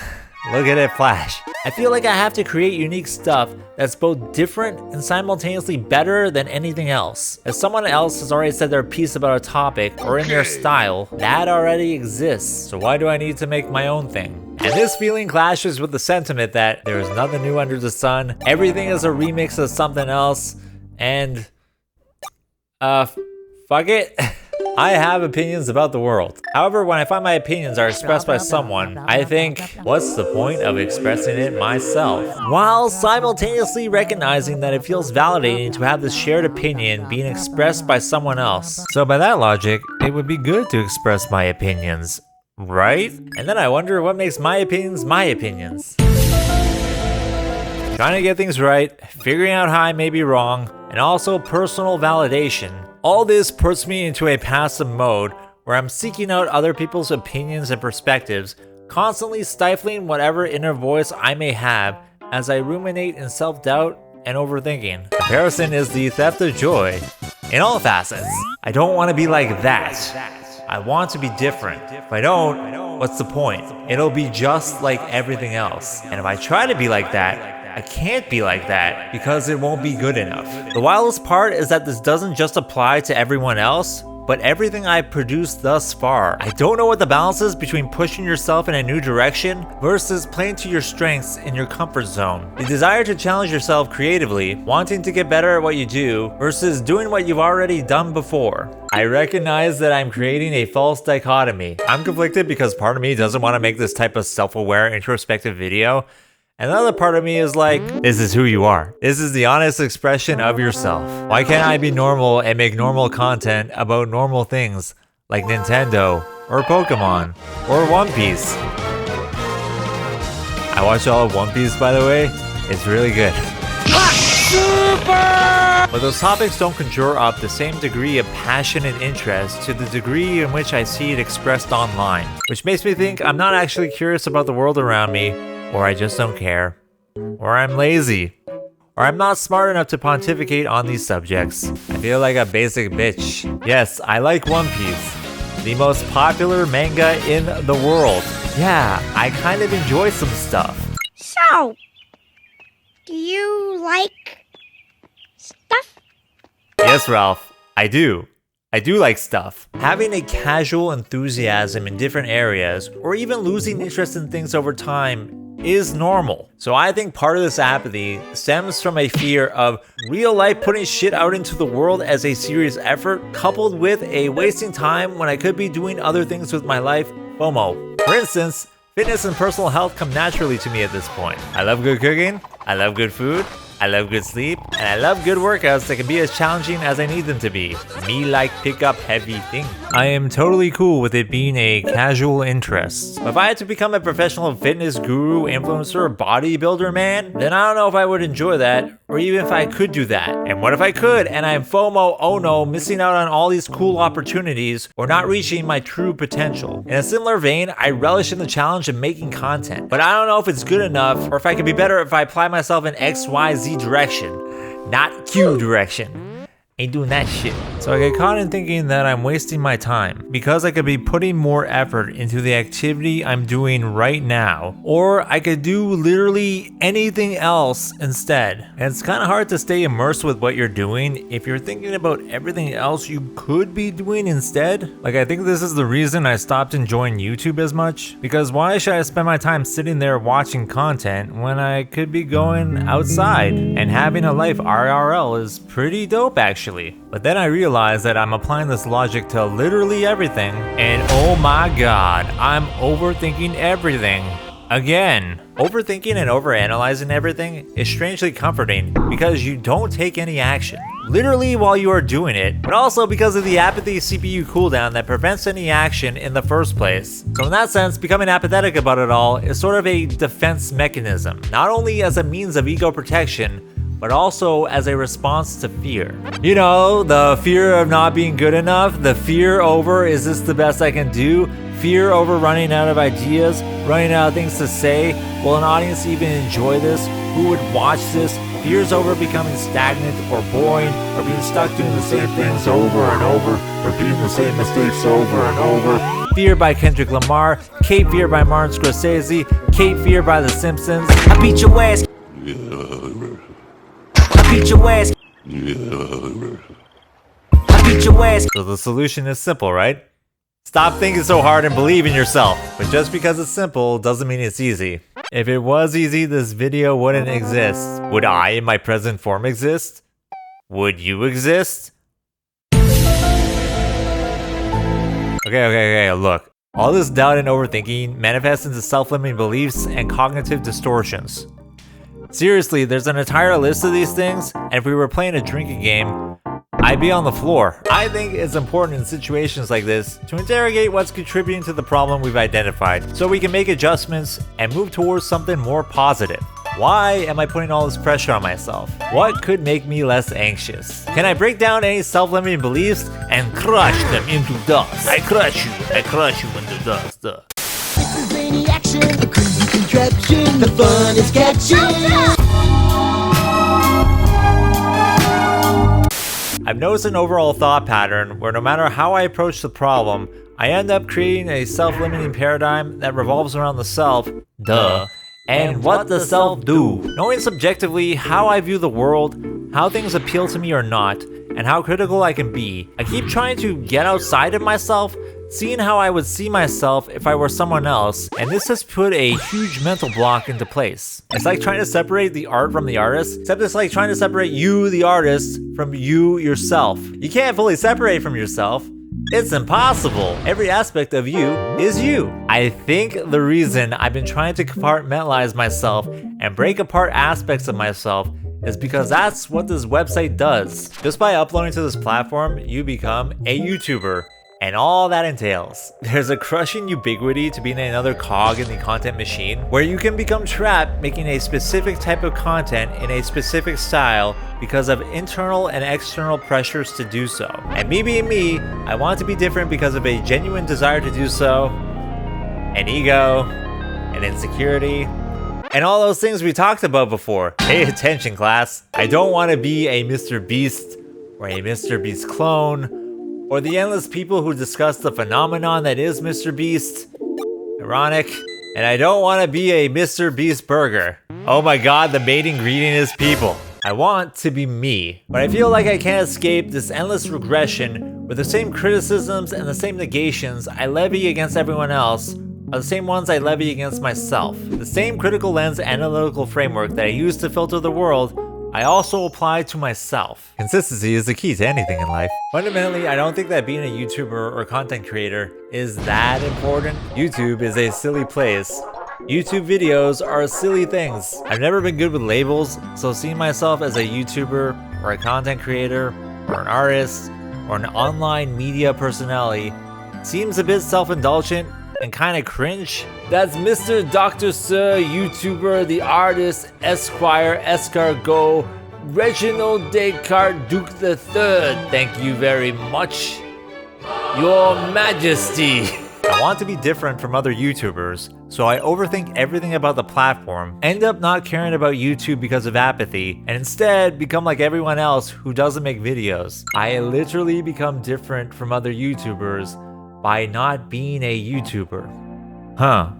Look at it flash. I feel like I have to create unique stuff that's both different and simultaneously better than anything else. If someone else has already said their piece about a topic or in their style, that already exists. So why do I need to make my own thing? And this feeling clashes with the sentiment that there is nothing new under the sun, everything is a remix of something else, and fuck it. I have opinions about the world. However, when I find my opinions are expressed by someone, I think, what's the point of expressing it myself? While simultaneously recognizing that it feels validating to have this shared opinion being expressed by someone else. So by that logic, it would be good to express my opinions, right? And then I wonder what makes my opinions my opinions. Trying to get things right, figuring out how I may be wrong, and also personal validation. All this puts me into a passive mode where I'm seeking out other people's opinions and perspectives, constantly stifling whatever inner voice I may have as I ruminate in self-doubt and overthinking. Comparison is the theft of joy in all facets. I don't want to be like that. I want to be different. If I don't, what's the point? It'll be just like everything else. And if I try to be like that, I can't be like that because it won't be good enough. The wildest part is that this doesn't just apply to everyone else, but everything I've produced thus far. I don't know what the balance is between pushing yourself in a new direction versus playing to your strengths in your comfort zone. The desire to challenge yourself creatively, wanting to get better at what you do versus doing what you've already done before. I recognize that I'm creating a false dichotomy. I'm conflicted because part of me doesn't want to make this type of self-aware introspective video. Another part of me is like, this is who you are. This is the honest expression of yourself. Why can't I be normal and make normal content about normal things like Nintendo or Pokemon or One Piece? I watched all of One Piece, by the way. It's really good. Super! But those topics don't conjure up the same degree of passion and interest to the degree in which I see it expressed online, which makes me think I'm not actually curious about the world around me, or I just don't care, or I'm lazy, or I'm not smart enough to pontificate on these subjects. I feel like a basic bitch. Yes, I like One Piece, the most popular manga in the world. Yeah, I kind of enjoy some stuff. So, do you like stuff? Yes, Ralph, I do. I do like stuff. Having a casual enthusiasm in different areas, or even losing interest in things over time, is normal. So I think part of this apathy stems from a fear of real life putting shit out into the world as a serious effort, coupled with a wasting time when I could be doing other things with my life, FOMO. For instance, fitness and personal health come naturally to me at this point. I love good cooking, I love good food, I love good sleep, and I love good workouts that can be as challenging as I need them to be. Me like pick up heavy things. I am totally cool with it being a casual interest. But if I had to become a professional fitness guru, influencer, bodybuilder man, then I don't know if I would enjoy that, or even if I could do that. And what if I could, and I'm FOMO, oh no, missing out on all these cool opportunities, or not reaching my true potential. In a similar vein, I relish in the challenge of making content, but I don't know if it's good enough, or if I could be better if I apply myself in XYZ direction, not Q direction. Ain't doing that shit. So I get caught in thinking that I'm wasting my time because I could be putting more effort into the activity I'm doing right now, or I could do literally anything else instead. And it's kind of hard to stay immersed with what you're doing if you're thinking about everything else you could be doing instead. Like, I think this is the reason I stopped enjoying YouTube as much, because why should I spend my time sitting there watching content when I could be going outside? And having a life IRL is pretty dope actually. But then I realized that I'm applying this logic to literally everything, and oh my god, I'm overthinking everything. Again. Overthinking and overanalyzing everything is strangely comforting because you don't take any action, literally while you are doing it, but also because of the apathy CPU cooldown that prevents any action in the first place. So in that sense, becoming apathetic about it all is sort of a defense mechanism, not only as a means of ego protection, but also as a response to fear. You know, the fear of not being good enough, the fear over, is this the best I can do? Fear over running out of ideas, running out of things to say. Will an audience even enjoy this? Who would watch this? Fears over becoming stagnant or boring, or being stuck doing the same things over and over, repeating the same mistakes over and over. Fear by Kendrick Lamar, Cape Fear by Martin Scorsese, Cape Fear by The Simpsons. I beat your ass. I beat your ass. I beat your ass. So the solution is simple, right? Stop thinking so hard and believe in yourself. But just because it's simple doesn't mean it's easy. If it was easy, this video wouldn't exist. Would I in my present form exist? Would you exist? Okay, look. All this doubt and overthinking manifests into self-limiting beliefs and cognitive distortions. Seriously, there's an entire list of these things, and if we were playing a drinking game, I'd be on the floor. I think it's important in situations like this to interrogate what's contributing to the problem we've identified so we can make adjustments and move towards something more positive. Why am I putting all this pressure on myself? What could make me less anxious? Can I break down any self-limiting beliefs and crush them into dust? I crush you into dust. This is any action, a crazy contraption, the fun is catching. I've noticed an overall thought pattern where no matter how I approach the problem, I end up creating a self-limiting paradigm that revolves around the self, and what the self do. Knowing subjectively how I view the world, how things appeal to me or not, and how critical I can be, I keep trying to get outside of myself, seeing how I would see myself if I were someone else, and this has put a huge mental block into place. It's like trying to separate the art from the artist, except it's like trying to separate you, the artist, from you, yourself. You can't fully separate from yourself. It's impossible. Every aspect of you is you. I think the reason I've been trying to compartmentalize myself and break apart aspects of myself is because that's what this website does. Just by uploading to this platform, you become a YouTuber. And all that entails. There's a crushing ubiquity to being another cog in the content machine, where you can become trapped making a specific type of content in a specific style because of internal and external pressures to do so. And me being me, I want to be different because of a genuine desire to do so, an ego, an insecurity, and all those things we talked about before. Pay attention, class. I don't want to be a Mr. Beast or a Mr. Beast clone, or the endless people who discuss the phenomenon that is Mr. Beast. Ironic. And I don't want to be a Mr. Beast burger. Oh my god, the main ingredient is people. I want to be me, but I feel like I can't escape this endless regression where the same criticisms and the same negations I levy against everyone else are the same ones I levy against myself. The same critical lens analytical framework that I use to filter the world, I also apply to myself. Consistency is the key to anything in life. Fundamentally, I don't think that being a YouTuber or content creator is that important. YouTube is a silly place. YouTube videos are silly things. I've never been good with labels, so seeing myself as a YouTuber or a content creator or an artist or an online media personality seems a bit self-indulgent and kind of cringe. That's Mr. Dr. Sir, YouTuber, the artist, Esquire, Escargot, Reginald Descartes Duke III. Thank you very much, Your Majesty. I want to be different from other YouTubers, so I overthink everything about the platform, end up not caring about YouTube because of apathy, and instead become like everyone else who doesn't make videos. I literally become different from other YouTubers by not being a YouTuber. Huh.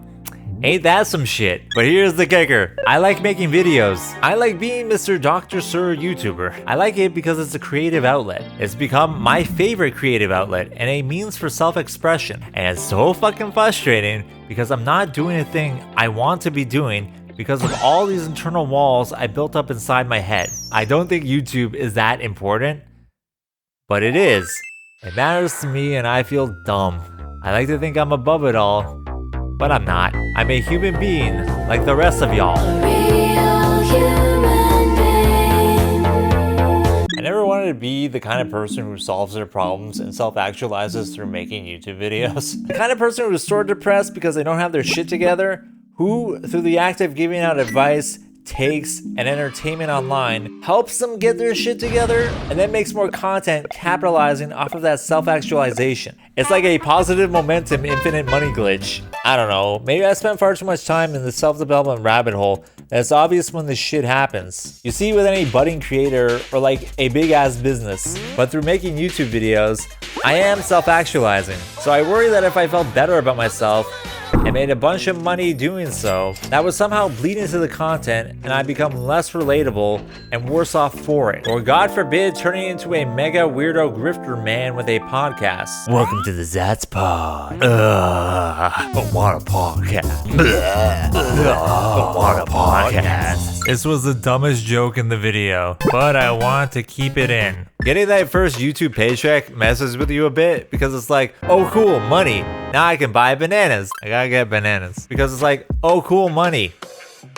Ain't that some shit? But here's the kicker. I like making videos. I like being Mr. Dr. Sir YouTuber. I like it because it's a creative outlet. It's become my favorite creative outlet and a means for self-expression. And it's so fucking frustrating because I'm not doing a thing I want to be doing because of all these internal walls I built up inside my head. I don't think YouTube is that important, but it is. It matters to me and I feel dumb. I like to think I'm above it all, but I'm not. I'm a human being like the rest of y'all. I never wanted to be the kind of person who solves their problems and self-actualizes through making YouTube videos. The kind of person who is sore depressed because they don't have their shit together, who, through the act of giving out advice, takes, and entertainment online, helps them get their shit together, and then makes more content capitalizing off of that self-actualization. It's like a positive momentum infinite money glitch. I don't know, maybe I spent far too much time in the self-development rabbit hole that it's obvious when this shit happens. You see with any budding creator or like a big ass business, but through making YouTube videos, I am self-actualizing. So I worry that if I felt better about myself and made a bunch of money doing so, that would somehow bleed into the content and I become less relatable and worse off for it. Or God forbid, turning into a mega weirdo grifter man with a podcast. Welcome to the Zats Pod. I want a podcast. I want a podcast. This was the dumbest joke in the video, but I want to keep it in. Getting that first YouTube paycheck messes with you a bit because it's like, oh cool, money. Now I can buy bananas. I gotta get bananas. Because it's like, oh cool, money.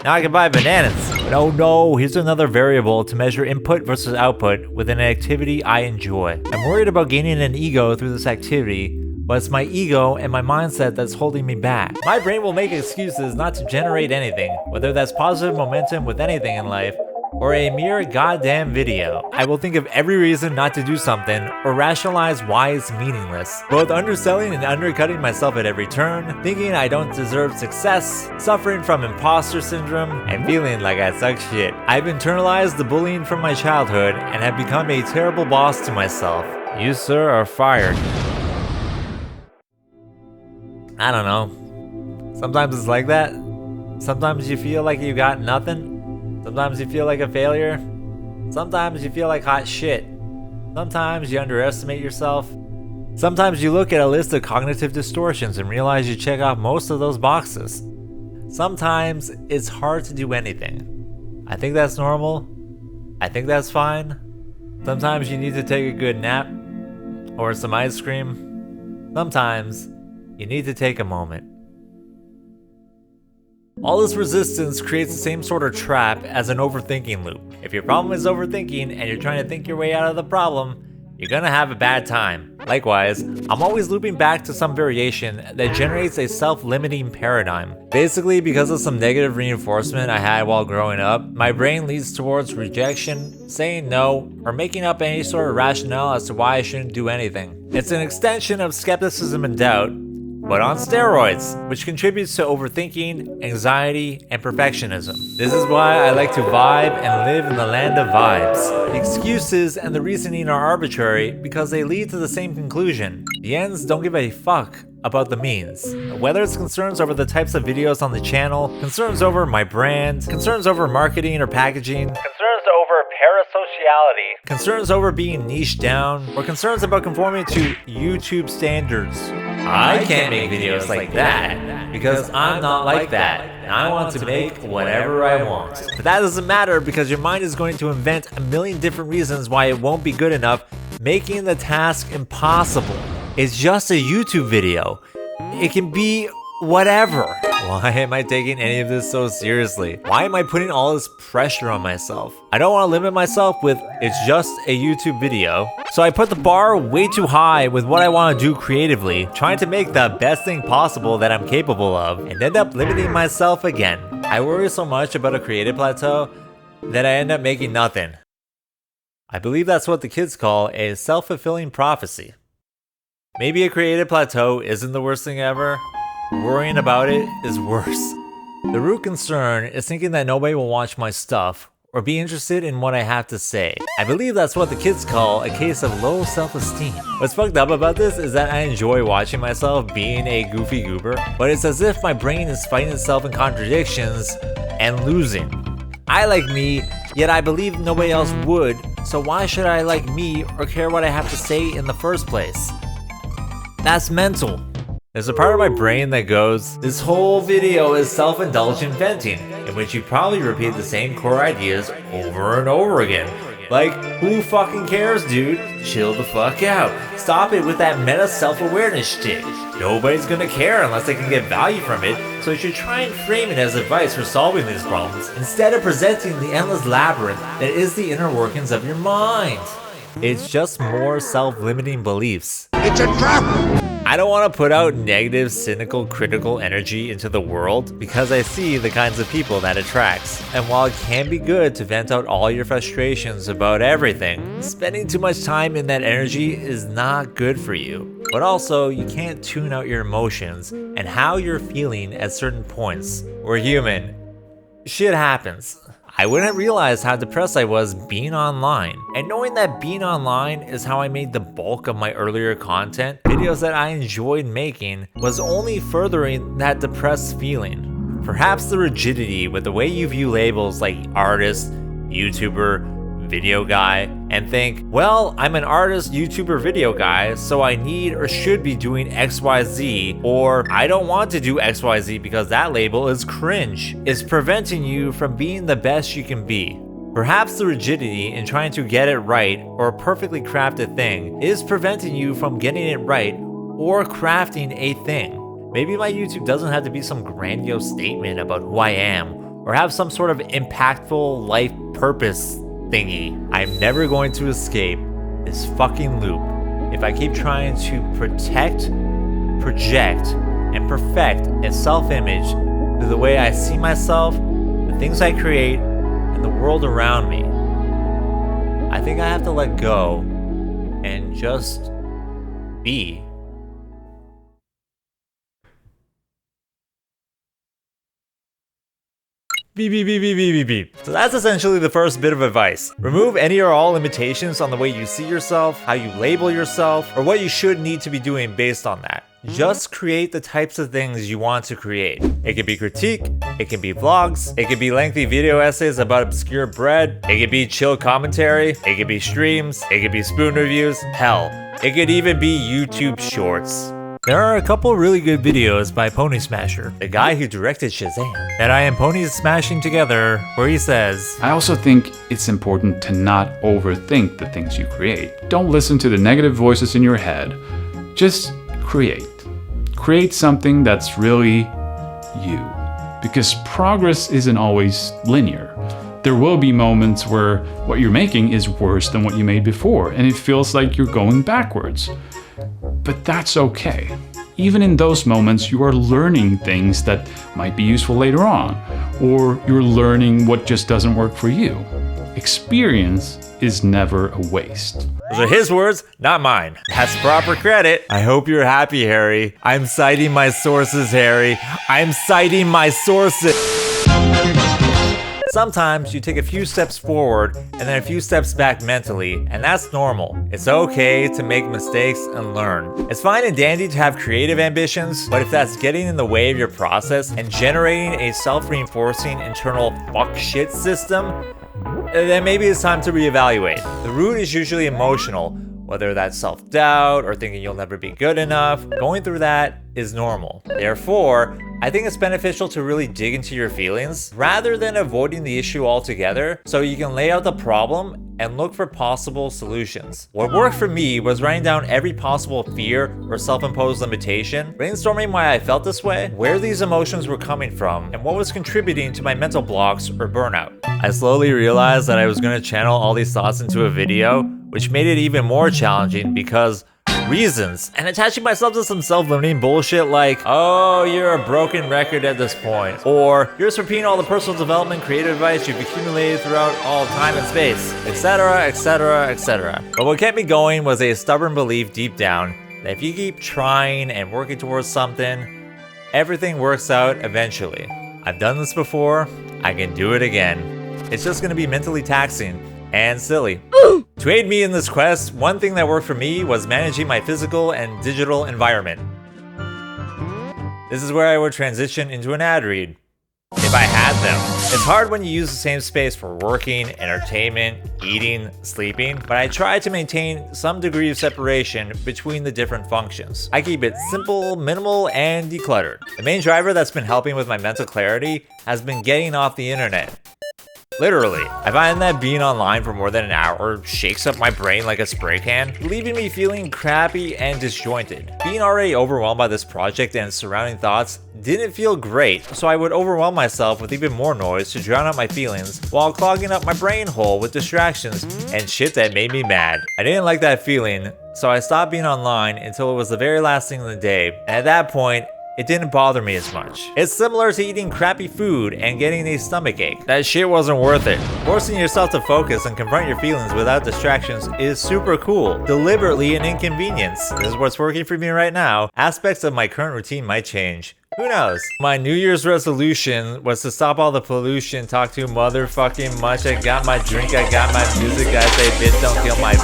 Now I can buy bananas. But oh no, here's another variable to measure input versus output within an activity I enjoy. I'm worried about gaining an ego through this activity, but it's my ego and my mindset that's holding me back. My brain will make excuses not to generate anything, whether that's positive momentum with anything in life, or a mere goddamn video. I will think of every reason not to do something or rationalize why it's meaningless, both underselling and undercutting myself at every turn, thinking I don't deserve success, suffering from imposter syndrome, and feeling like I suck shit. I've internalized the bullying from my childhood and have become a terrible boss to myself. You, sir, are fired. I don't know. Sometimes it's like that. Sometimes you feel like you got nothing. Sometimes you feel like a failure. Sometimes you feel like hot shit. Sometimes you underestimate yourself. Sometimes you look at a list of cognitive distortions and realize you check off most of those boxes. Sometimes it's hard to do anything. I think that's normal. I think that's fine. Sometimes you need to take a good nap or some ice cream. Sometimes you need to take a moment. All this resistance creates the same sort of trap as an overthinking loop. If your problem is overthinking and you're trying to think your way out of the problem, you're gonna have a bad time. Likewise, I'm always looping back to some variation that generates a self-limiting paradigm. Basically, because of some negative reinforcement I had while growing up, my brain leads towards rejection, saying no, or making up any sort of rationale as to why I shouldn't do anything. It's an extension of skepticism and doubt, but on steroids, which contributes to overthinking, anxiety, and perfectionism. This is why I like to vibe and live in the land of vibes. The excuses and the reasoning are arbitrary because they lead to the same conclusion. The ends don't give a fuck about the means. Whether it's concerns over the types of videos on the channel, concerns over my brand, concerns over marketing or packaging, concerns over parasociality, concerns over being niched down, or concerns about conforming to YouTube standards. I can't make videos like that because I'm not like that and I want to make whatever I want. But that doesn't matter because your mind is going to invent a million different reasons why it won't be good enough, making the task impossible. It's just a YouTube video. It can be whatever. Why am I taking any of this so seriously? Why am I putting all this pressure on myself? I don't want to limit myself with it's just a YouTube video. So I put the bar way too high with what I want to do creatively, trying to make the best thing possible that I'm capable of, and end up limiting myself again. I worry so much about a creative plateau that I end up making nothing. I believe that's what the kids call a self-fulfilling prophecy. Maybe a creative plateau isn't the worst thing ever. Worrying about it is worse. The root concern is thinking that nobody will watch my stuff or be interested in what I have to say. I believe that's what the kids call a case of low self-esteem. What's fucked up about this is that I enjoy watching myself being a goofy goober, but it's as if my brain is fighting itself in contradictions and losing. I like me, yet I believe nobody else would, so why should I like me or care what I have to say in the first place? That's mental. There's a part of my brain that goes, this whole video is self-indulgent venting, in which you probably repeat the same core ideas over and over again. Like, who fucking cares, dude? Chill the fuck out. Stop it with that meta self-awareness shit. Nobody's gonna care unless they can get value from it, so you should try and frame it as advice for solving these problems, instead of presenting the endless labyrinth that is the inner workings of your mind. It's just more self-limiting beliefs. It's a trap! I don't want to put out negative, cynical, critical energy into the world because I see the kinds of people that attracts. And while it can be good to vent out all your frustrations about everything, spending too much time in that energy is not good for you. But also, you can't tune out your emotions and how you're feeling at certain points. We're human. Shit happens. I wouldn't realize how depressed I was being online. And knowing that being online is how I made the bulk of my earlier content, videos that I enjoyed making, was only furthering that depressed feeling. Perhaps the rigidity with the way you view labels like artist, YouTuber, video guy, and think, well, I'm an artist, YouTuber, video guy, so I need or should be doing XYZ, or I don't want to do XYZ because that label is cringe, is preventing you from being the best you can be. Perhaps the rigidity in trying to get it right or a perfectly crafted thing is preventing you from getting it right or crafting a thing. Maybe my YouTube doesn't have to be some grandiose statement about who I am or have some sort of impactful life purpose thingy. I'm never going to escape this fucking loop if I keep trying to protect, project, and perfect a self-image through the way I see myself, the things I create, and the world around me. I think I have to let go and just be. Beep, beep, beep, beep, beep, beep, beep. So that's essentially the first bit of advice. Remove any or all limitations on the way you see yourself, how you label yourself, or what you should need to be doing based on that. Just create the types of things you want to create. It can be critique, it can be vlogs, it can be lengthy video essays about obscure bread, it could be chill commentary, it could be streams, it could be spoon reviews, hell, it could even be YouTube shorts. There are a couple really good videos by Pony Smasher, the guy who directed Shazam, that I am ponies smashing together, where he says, I also think it's important to not overthink the things you create. Don't listen to the negative voices in your head. Just create. Create something that's really you. Because progress isn't always linear. There will be moments where what you're making is worse than what you made before, and it feels like you're going backwards. But that's okay. Even in those moments, you are learning things that might be useful later on, or you're learning what just doesn't work for you. Experience is never a waste. Those are his words, not mine. That's proper credit. I hope you're happy, Harry. I'm citing my sources, Harry. I'm citing my sources. Sometimes you take a few steps forward and then a few steps back mentally, and that's normal. It's okay to make mistakes and learn. It's fine and dandy to have creative ambitions, but if that's getting in the way of your process and generating a self-reinforcing internal fuck shit system, then maybe it's time to reevaluate. The root is usually emotional, whether that's self-doubt or thinking you'll never be good enough. Going through that is normal. Therefore, I think it's beneficial to really dig into your feelings rather than avoiding the issue altogether, so you can lay out the problem and look for possible solutions. What worked for me was writing down every possible fear or self-imposed limitation, brainstorming why I felt this way, where these emotions were coming from, and what was contributing to my mental blocks or burnout. I slowly realized that I was going to channel all these thoughts into a video, which made it even more challenging because reasons, and attaching myself to some self-limiting bullshit like, oh, you're a broken record at this point, or you're just repeating all the personal development creative advice you've accumulated throughout all time and space, etc, etc, etc. But what kept me going was a stubborn belief deep down that if you keep trying and working towards something, everything works out eventually. I've done this before, I can do it again. It's just gonna be mentally taxing and silly. To aid me in this quest, one thing that worked for me was managing my physical and digital environment. This is where I would transition into an ad read, if I had them. It's hard when you use the same space for working, entertainment, eating, sleeping, but I try to maintain some degree of separation between the different functions. I keep it simple, minimal, and decluttered. The main driver that's been helping with my mental clarity has been getting off the internet. Literally. I find that being online for more than an hour shakes up my brain like a spray can, leaving me feeling crappy and disjointed. Being already overwhelmed by this project and its surrounding thoughts didn't feel great, so I would overwhelm myself with even more noise to drown out my feelings while clogging up my brain hole with distractions and shit that made me mad. I didn't like that feeling, so I stopped being online until it was the very last thing of the day, and at that point, it didn't bother me as much. It's similar to eating crappy food and getting a stomach ache. That shit wasn't worth it. Forcing yourself to focus and confront your feelings without distractions is super cool. Deliberately an inconvenience. This is what's working for me right now. Aspects of my current routine might change. Who knows? My New Year's resolution was to stop all the pollution, talk too motherfucking much. I got my drink, I got my music, I say bitch don't kill my...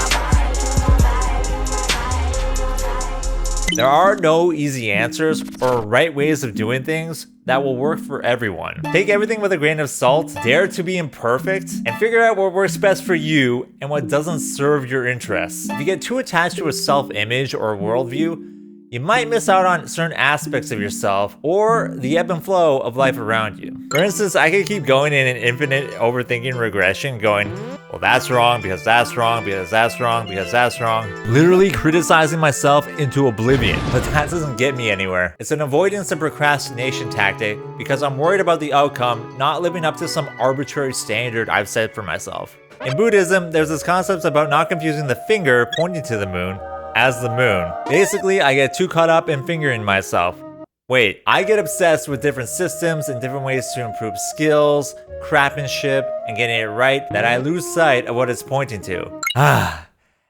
There are no easy answers or right ways of doing things that will work for everyone. Take everything with a grain of salt, dare to be imperfect, and figure out what works best for you and what doesn't serve your interests. If you get too attached to a self-image or a worldview, you might miss out on certain aspects of yourself or the ebb and flow of life around you. For instance, I could keep going in an infinite overthinking regression going, well, that's wrong because that's wrong because that's wrong because that's wrong. Literally criticizing myself into oblivion, but that doesn't get me anywhere. It's an avoidance and procrastination tactic because I'm worried about the outcome not living up to some arbitrary standard I've set for myself. In Buddhism, there's this concept about not confusing the finger pointing to the moon as the moon. Basically, I get too caught up in fingering myself. Wait, I get obsessed with different systems and different ways to improve skills, craftsmanship, and getting it right that I lose sight of what it's pointing to.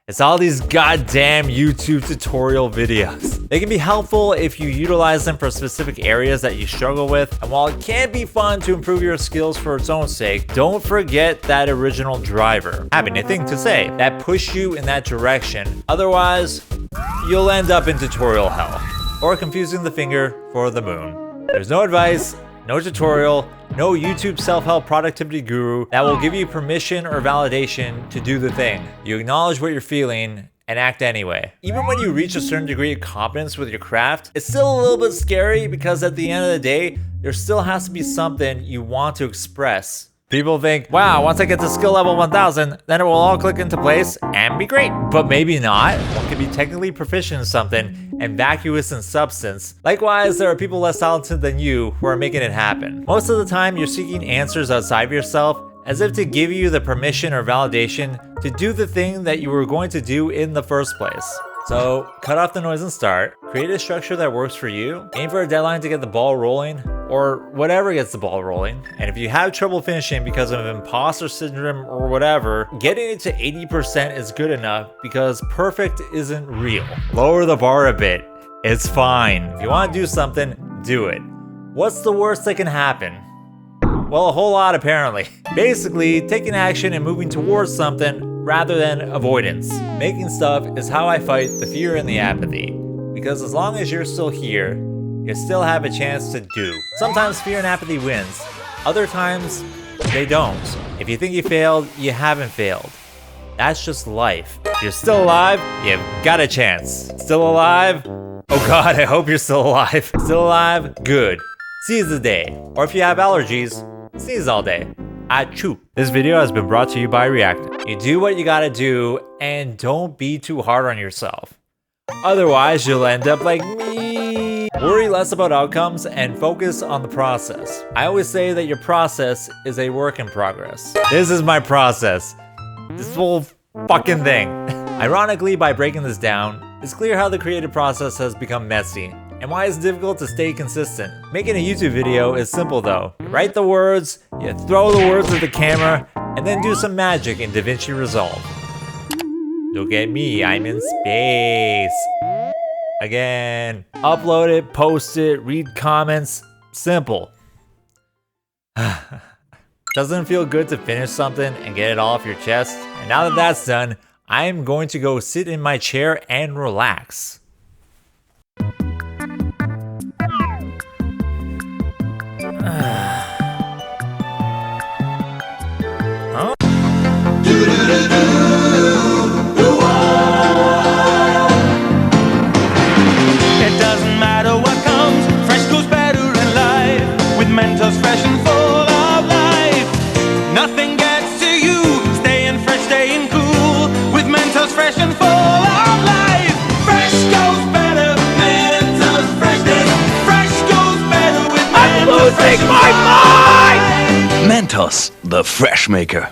It's all these goddamn YouTube tutorial videos. They can be helpful if you utilize them for specific areas that you struggle with, and while it can be fun to improve your skills for its own sake, don't forget that original driver, having a thing to say, that push you in that direction. Otherwise, you'll end up in tutorial hell, or confusing the finger for the moon. There's no advice, no tutorial, no YouTube self-help productivity guru that will give you permission or validation to do the thing. You acknowledge what you're feeling and act anyway. Even when you reach a certain degree of competence with your craft, it's still a little bit scary because at the end of the day, there still has to be something you want to express. People think, wow, once I get to skill level 1000, then it will all click into place and be great. But maybe not. One can be technically proficient in something and vacuous in substance. Likewise, there are people less talented than you who are making it happen. Most of the time, you're seeking answers outside of yourself as if to give you the permission or validation to do the thing that you were going to do in the first place. So, cut off the noise and start. Create a structure that works for you. Aim for a deadline to get the ball rolling, or whatever gets the ball rolling. And if you have trouble finishing because of imposter syndrome or whatever, getting it to 80% is good enough because perfect isn't real. Lower the bar a bit. It's fine. If you want to do something, do it. What's the worst that can happen? Well, a whole lot apparently. Basically, taking action and moving towards something rather than avoidance. Making stuff is how I fight the fear and the apathy. Because as long as you're still here, you still have a chance to do. Sometimes fear and apathy wins. Other times, they don't. If you think you failed, you haven't failed. That's just life. If you're still alive, you've got a chance. Still alive? Oh God, I hope you're still alive. Still alive? Good. Seize the day. Or if you have allergies, sneeze all day. Achoo. This video has been brought to you by React. You do what you gotta do, and don't be too hard on yourself. Otherwise, you'll end up like me. Worry less about outcomes and focus on the process. I always say that your process is a work in progress. This is my process. This whole fucking thing. Ironically, by breaking this down, it's clear how the creative process has become messy and why it's difficult to stay consistent. Making a YouTube video is simple though. You write the words, you throw the words at the camera, and then do some magic in DaVinci Resolve. Look at me, I'm in space. Again, upload it, post it, read comments, simple. Doesn't it feel good to finish something and get it all off your chest? And now that that's done, I'm going to go sit in my chair and relax. Huh? It doesn't matter what comes, fresh goes better in life. With MENTOS fresh and full of life, nothing Mentos fresh and full of life. Fresh goes better with Mentos freshness. Fresh goes better with Mentos. I'm losing my mind! Mentos, the fresh maker.